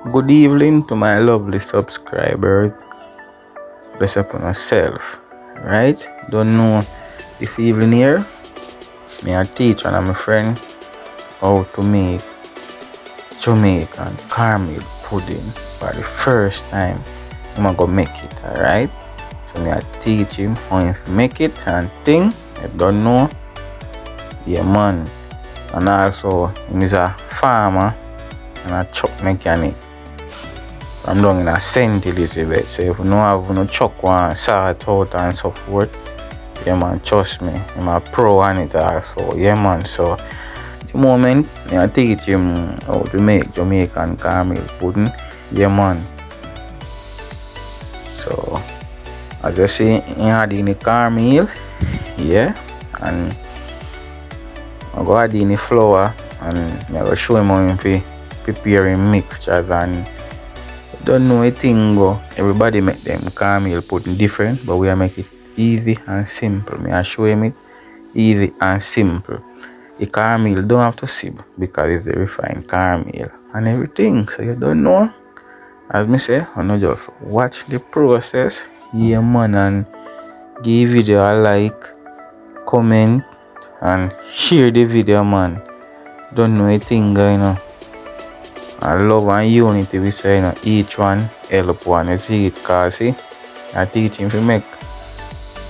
Good evening to my lovely subscribers. Bless upon yourself. Right? Don't know this evening here. Me a teach one of my friend how to make Jamaican caramel pudding for the first time. I'm gonna make it, alright? So me a teach him how to make it and thing. I don't know. Yeah man. And also him is a farmer and a truck mechanic. I'm down in a St. Elizabeth, so if you don't have no chuck one, sort out and so forth, yeah man, trust me, I'm a pro on it also, yeah man. So the moment I teach him how to make Jamaican caramel pudding, yeah man. So as you see, I add in the caramel, yeah, and I go add in the flour and I go show him how to prepare mixtures and don't know a thing go. Everybody make them caramel pudding different, but we are make it easy and simple. Me I show him it easy and simple. The caramel don't have to sip because it's a refined caramel and everything. So you don't know. As me say, I know just watch the process. Yeah man, and give video a like, comment and share the video man. Don't know a thing going on. I love and unity we say, each one help one. You see it, cause see, I teach him to make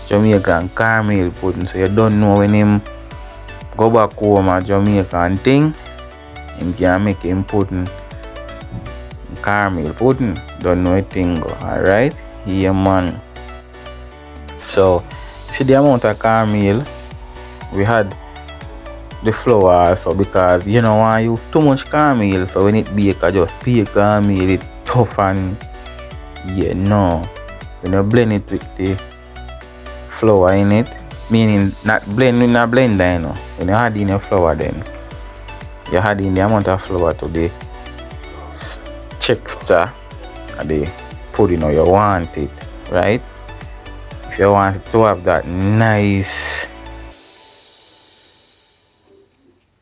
Jamaican caramel pudding. So you don't know when him go back home at Jamaican thing, him can make him pudding, caramel pudding. Don't know a thing go, alright? Yeah man. So see the amount of caramel we had the flour also, because you know I use too much caramel, so when it bake I just bake caramel it tough and yeah no. When you blend it with the flour in it, meaning not blend with a blender, you know. When you add in your flour, then you add in the amount of flour to the texture of the pudding how you want it, right? If you want it to have that nice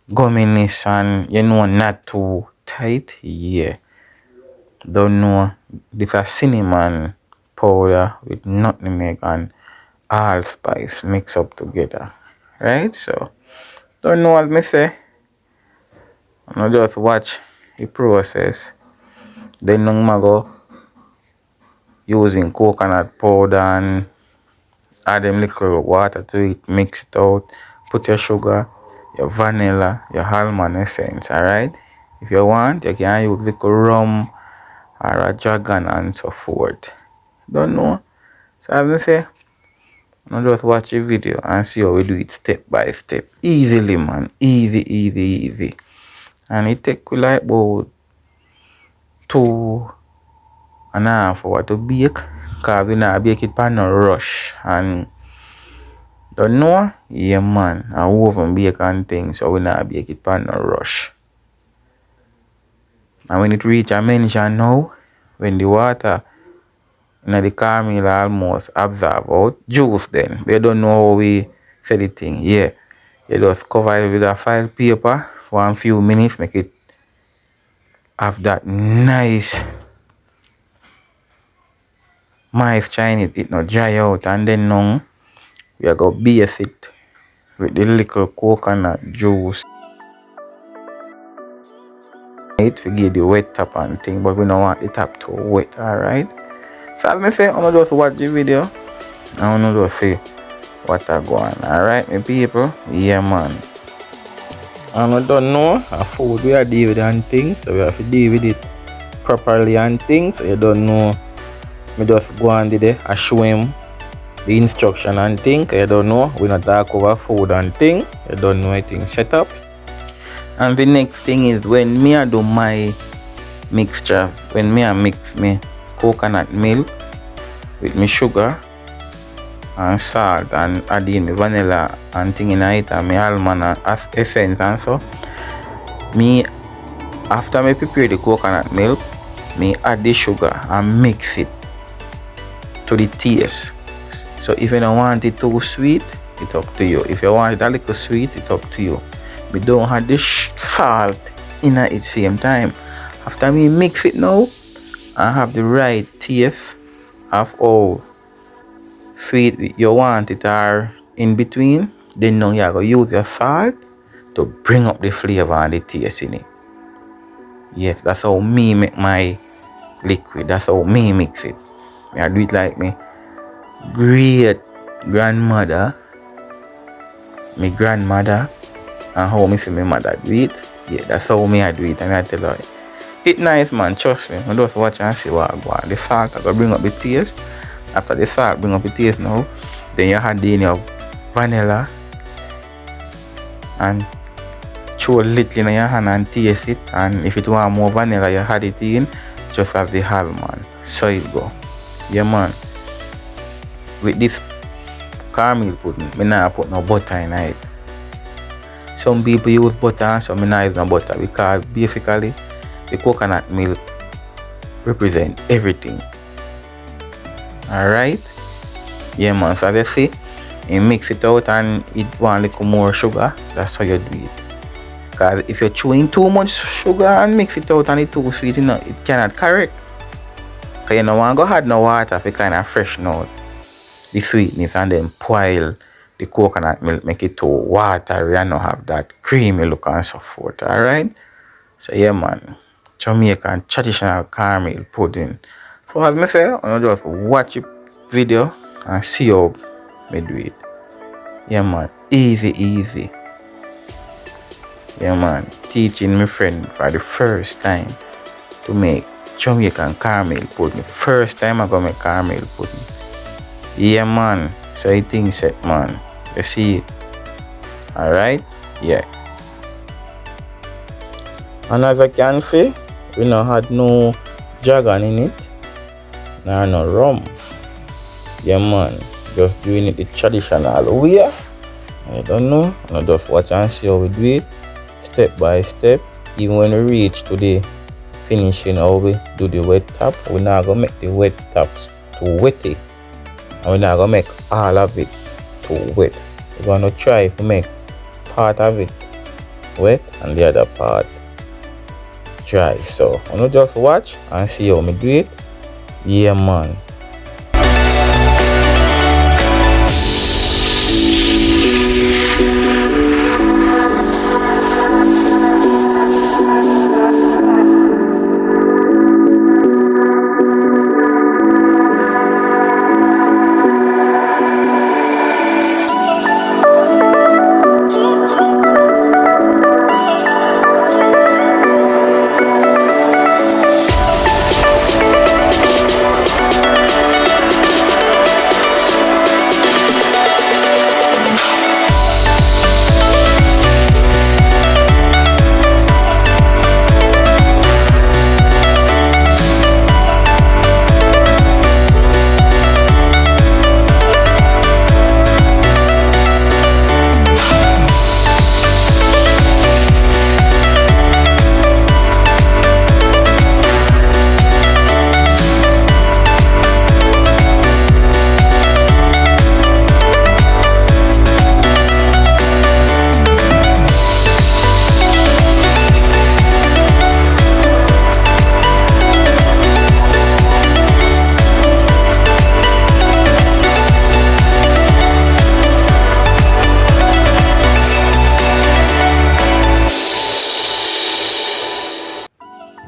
gumminess and you know not too tight, yeah. Don't know, this a cinnamon powder with nutmeg and allspice mix up together, right? So don't know what me say. I'm just watch the process. Then I'm go using coconut powder and add them little water to it, mix it out, put your sugar, your vanilla, your almond essence, alright? If you want, you can use little rum or a dragon and so forth. Don't know. So as I say, now just watch the video and see how we do it step by step. Easily man. Easy. And it take like about 2.5 hours to bake. Cause we not bake it by no rush. And don't know? Yeah man. I oven bake and things, so we not bake it by no rush. And when it reach a mention now, when the water the caramel almost absorb out juice, then we don't know how we say the thing. Yeah, you just cover it with a file paper for a few minutes, make it have that nice moisture in it, it not dry out, and then now we are going to base it with the little coconut juice. It will give the wet top and thing, but we don't want the top too wet, alright? So as I say, I'm just watch the video. I'm just see what I go on, alright, my people? Yeah man. And I don't know a food we are deal with and things, so we have to deal with it properly and things. So you don't know, me just go on there, I show him the instruction and things. You don't know, we not talk over food and things. You don't know anything set up. And the next thing is when me I do my mixture, when me I mix me coconut milk with me sugar and salt and add in vanilla and thing in it and my almond and essence and so. Me after me prepare the coconut milk, me add the sugar and mix it to the taste. So if you don't want it too sweet, it's up to you. If you want it a little sweet, it's up to you. We don't have the salt in at the same time. After me mix it now, I have the right taste of how sweet you want it or in between. Then now you're going to use your salt to bring up the flavor and the taste in it. Yes, that's how me make my liquid. That's how me mix it. I do it like me great grandmother, my grandmother, and how me see my mother do it. Yeah, that's how me I do it. And I tell her, it nice, man, trust me. I just watch and see what I go on. The salt I go bring up the taste. After the salt bring up the taste now, then you add in your vanilla and throw a little in your hand and taste it. And if it want more vanilla, you add it in. Just as the almond. So it go. Yeah, man. With this caramel pudding, me not put no butter in it. Some people use butter and some me not use no butter because basically the coconut milk represent everything. Alright? Yeah, man. So as I say, you mix it out and it want a little more sugar. That's how you do it. Because if you're chewing too much sugar and mix it out and it's too sweet, it cannot correct. Because you don't want to go add no water to kind of freshen out the sweetness and then boil the coconut milk, make it too watery and not have that creamy look and so forth. Alright? So yeah, man. Jamaican traditional caramel pudding. So as I say, I just watch the video and see how me do it. Yeah, man. Easy. Yeah, man. Teaching my friend for the first time to make Jamaican caramel pudding. First time I go make caramel pudding. Yeah, man. So I think set, man. You see it. Alright? Yeah. And as I can see, we not had no dragon in it. Nah, no rum. Yeah, man. Just doing it the traditional way. I don't know. I just watch and see how we do it. Step by step. Even when we reach to the finishing, how we do the wet top. We're not going to make the wet tops too wetty. And we're not going to make all of it too wet. We're going to try to make part of it wet and the other part dry. So I'm going to just watch and see how we do it. Yeah, man.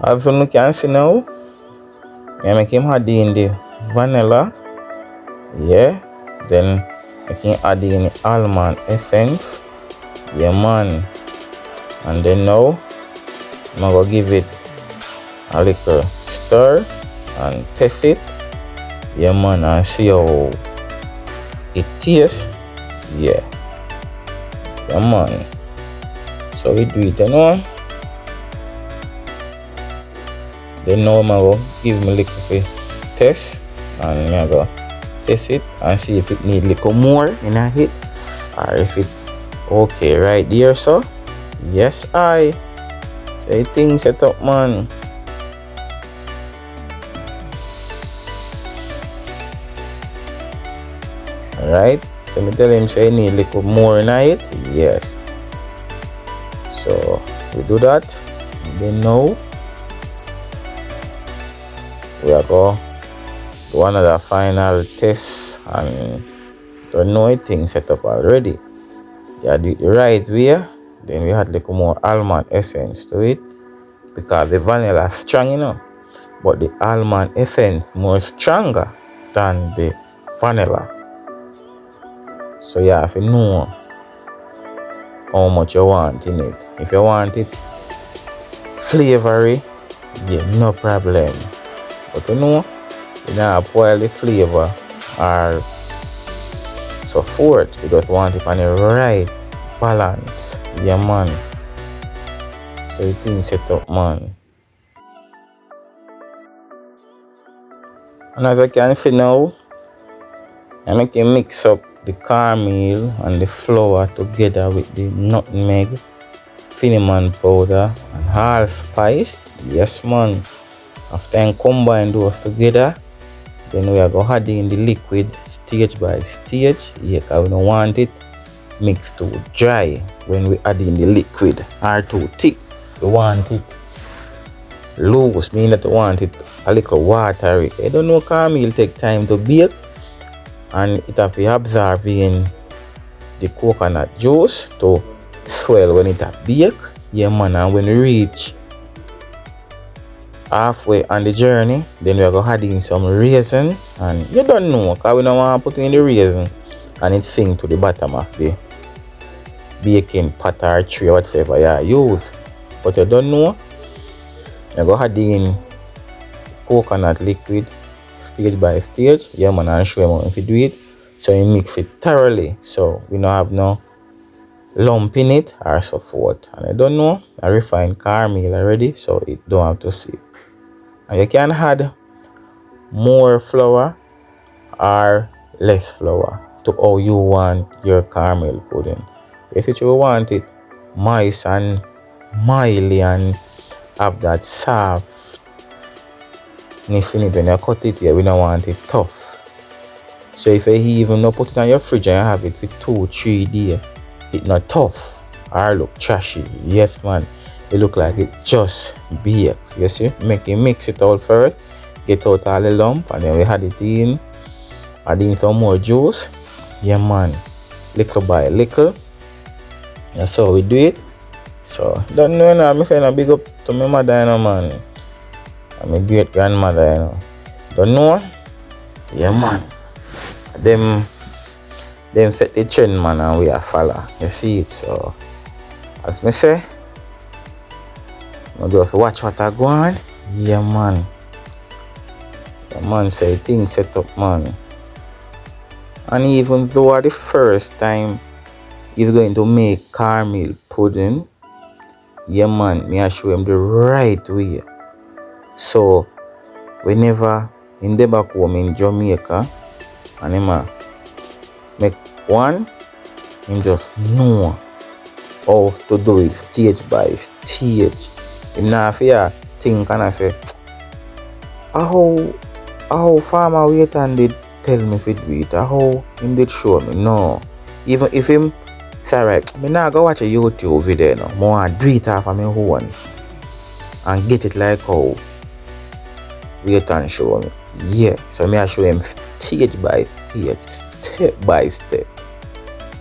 As you can see now, I make him add in the vanilla. Yeah. Then I can add in the almond essence. Yeah, man. And then now I'm gonna give it a little stir and test it. Yeah, man, and see how it tastes. Yeah. Yeah, man. So we do it, you know. Then now I'm going to give me a little test and I'm going to test it and see if it needs a little more in a hit or if it okay right there. So yes, so I think set up, man. Alright, so I tell him say I need a little more in it. Yes, so we do that and then now we are go do another final test and don't know anything set up already. Yeah, do it the right way. Then we had little more almond essence to it because the vanilla is strong, but the almond essence more stronger than the vanilla. So you have to know how much you want in it. If you want it flavory, yeah, no problem. But you don't spoil the flavor or so forth. You just want it on the right balance. Yeah, man. So the thing set up, man. And as I can see now, I make you mix up the cornmeal and the flour together with the nutmeg, cinnamon powder, and allspice. Yes, man. After I combine those together, then we are going to add in the liquid stage by stage. Yeah, because we don't want it mixed too dry when we add in the liquid or too thick. We want it loose, meaning that we want it a little watery. I don't know, cornmeal take time to bake and it have to absorb in the coconut juice to swell when it bake. Yeah, man, and when we reach halfway on the journey, then we are going to add in some raisin, and you don't know because we don't want to put in the raisin and it sink to the bottom of the baking pot or tray or whatever you use. But you don't know, you're going to add in coconut liquid stage by stage. Yeah, man, and show you how to do it. So you mix it thoroughly so we don't have no lump in it or so forth. And I don't know, I refined cornmeal already, so it don't have to sip. And you can add more flour or less flour to how you want your caramel pudding. If you want it moist and miley and have that softness in it when you cut it here, we don't want it tough. So if you even not put it on your fridge and you have it for 2-3 days, it not tough or look trashy. Yes, man, it look like it just bakes. You see, mix it all first, get out all the lump, and then we add it in, add in some more juice. Yeah, man, little by little. That's how we do it. So don't know now, I'm saying a big up to my mother, man, and my great grandmother, Don't know? Yeah, man. Them set the trend, man, and we are follow. You see it. So as me say, I just watch what I go on. Yeah, man. The man say things set up, man. And even though the first time he's going to make caramel pudding, yeah, man, me I show him the right way. So whenever in the back home in Jamaica, and him make one, him just know how to do it stage by stage. Him not fear think and I say, how farmer wait and did tell me if it do it, how him did show me. No. Even if him say, right, me now go watch a YouTube video, more do it off of my own and get it like how wait and show me. Yeah, so me I show him stage by stage, step by step,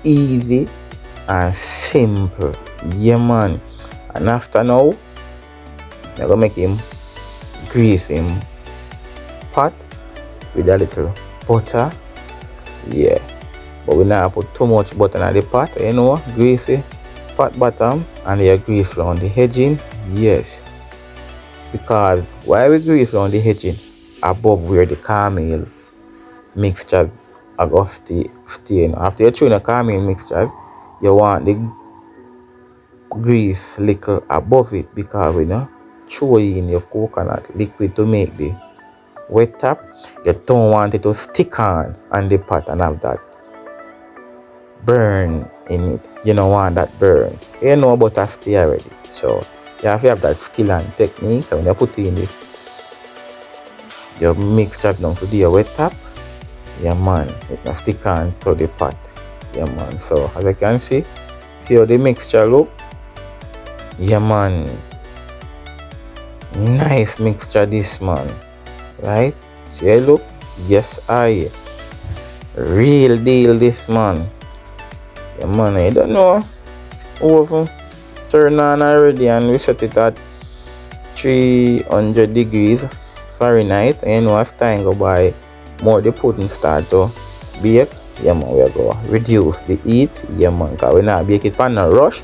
easy and simple. Yeah, man. And after now, I'm gonna make him grease him pot with a little butter. Yeah, but we not put too much butter in the pot, greasy pot bottom, and you grease around the edging. Yes, because why we grease around the edging? Above where the caramel mixture are going to stay. After you throw the caramel mixture, you want the grease little above it because we throw in your coconut liquid to make the wet top. You don't want it to stick on the pot and have that burn in it. You don't want that burn. You know butter stay already. So you have to have that skill and technique. So when you put it in your mixture down to the wet top, yeah, man, it will stick on to the pot. Yeah, man. So as I can see how the mixture look. Yeah, man, nice mixture this, man. right? See I look? Yes I. Real deal this man. Yeah man, I don't know. Oven turn on already and we set it at 300 degrees Fahrenheit, and you know as time go by more the pudding start to bake. Yeah man, we go reduce the heat. Yeah man, cause we not bake it pan a rush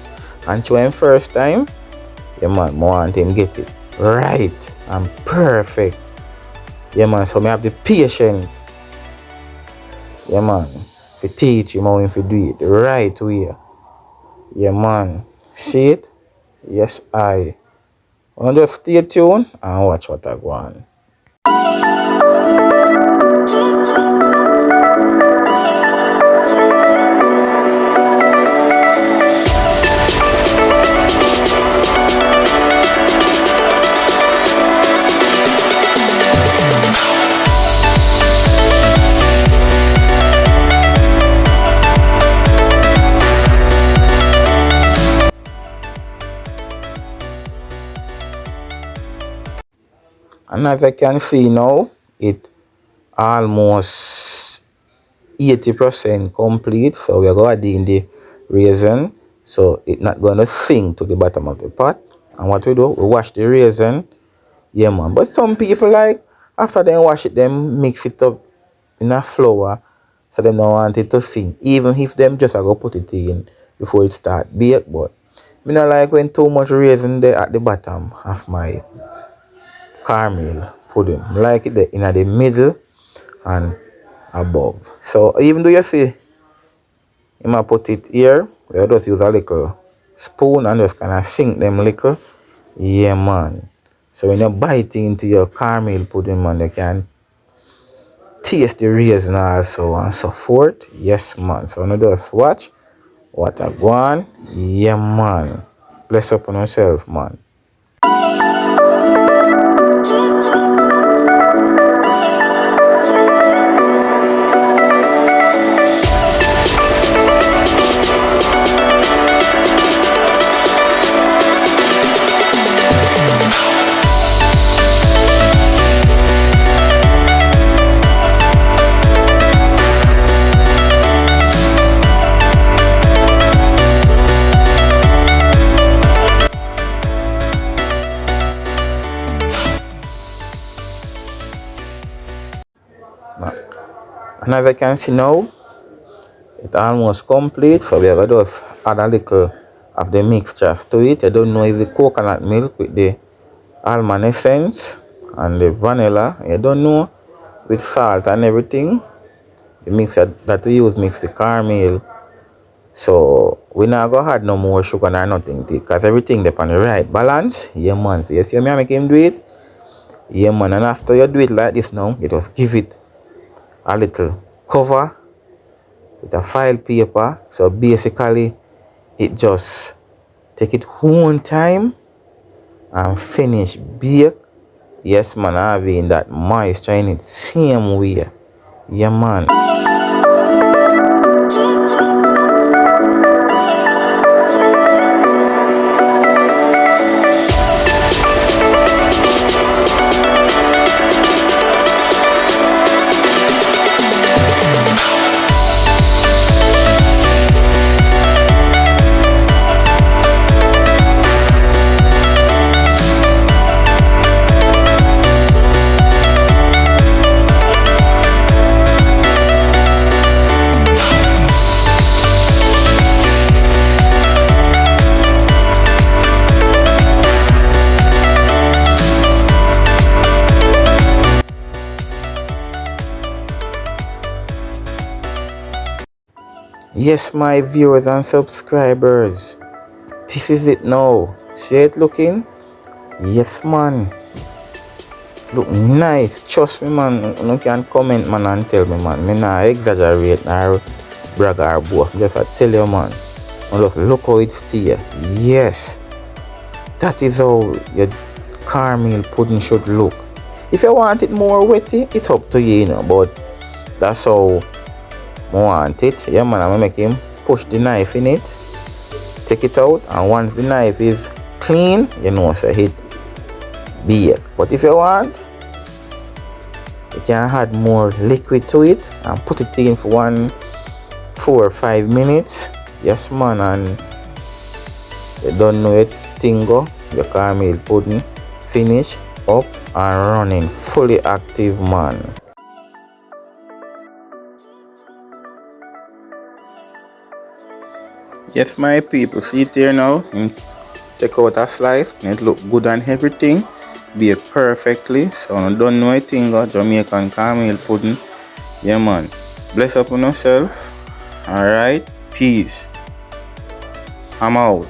and show him first time. Yeah man, I want him get it right and perfect. Yeah man, so I have the patience. Yeah man, to teach him how to do it the right way. Yeah man, see it? Yes I. Wanna just stay tuned and watch what I go on. And as I can see now, it almost 80% complete. So we are going to add in the raisin. So it's not going to sink to the bottom of the pot. And what we do, we wash the raisin. Yeah man. But some people like, after they wash it, them mix it up in a flour. So they don't want it to sink. Even if them just go put it in before it start bake. But me not like when too much raisin there at the bottom of my caramel pudding. I like it there in the middle and above. So even though you see you might put it here, you just use a little spoon and just kind of sink them little. Yeah man. So when you bite into your caramel pudding, man, you can taste the raisin also and so forth. Yes man. So now just watch what I go on. Yeah man. Bless up on yourself, man. And as I can see now, it's almost complete. So we have just add a little of the mixtures to it. I don't know if the coconut milk with the almond essence and the vanilla. I don't know with salt and everything. The mixer that we use makes the caramel. So we not gonna add no more sugar or nothing to it, because everything depends on the right balance. Yeah man. So you see me make him do it? Yeah man. And after you do it like this now, you just give it a little cover with a file paper. So basically it just take it one time and finish bake. Yes man, having that moisture in it same way. Yeah man. Yes, my viewers and subscribers, this is it now. See it looking? Yes, man. Look nice. Trust me, man. You can comment, man, and tell me, man. Me not exaggerate or brag or boast. Just I tell you, man. And just look how it stay. Yes. That is how your caramel pudding should look. If you want it more wetty, it's up to you, you know. But that's how I want it. Yeah man, I'm gonna make him push the knife in it, take it out, and once the knife is clean, you know, so hit bake. But if you want You can add more liquid to it and put it in for 4 or 5 minutes. Yes man, and you don't know it thing go. Your cornmeal pudding finish up and running, fully active man. Yes my people, see it here now. Take out a slice, it look good and everything. Bake perfectly. So I don't know a thing go. Jamaican cornmeal pudding. Yeah man. Bless up on yourself. Alright. Peace. I'm out.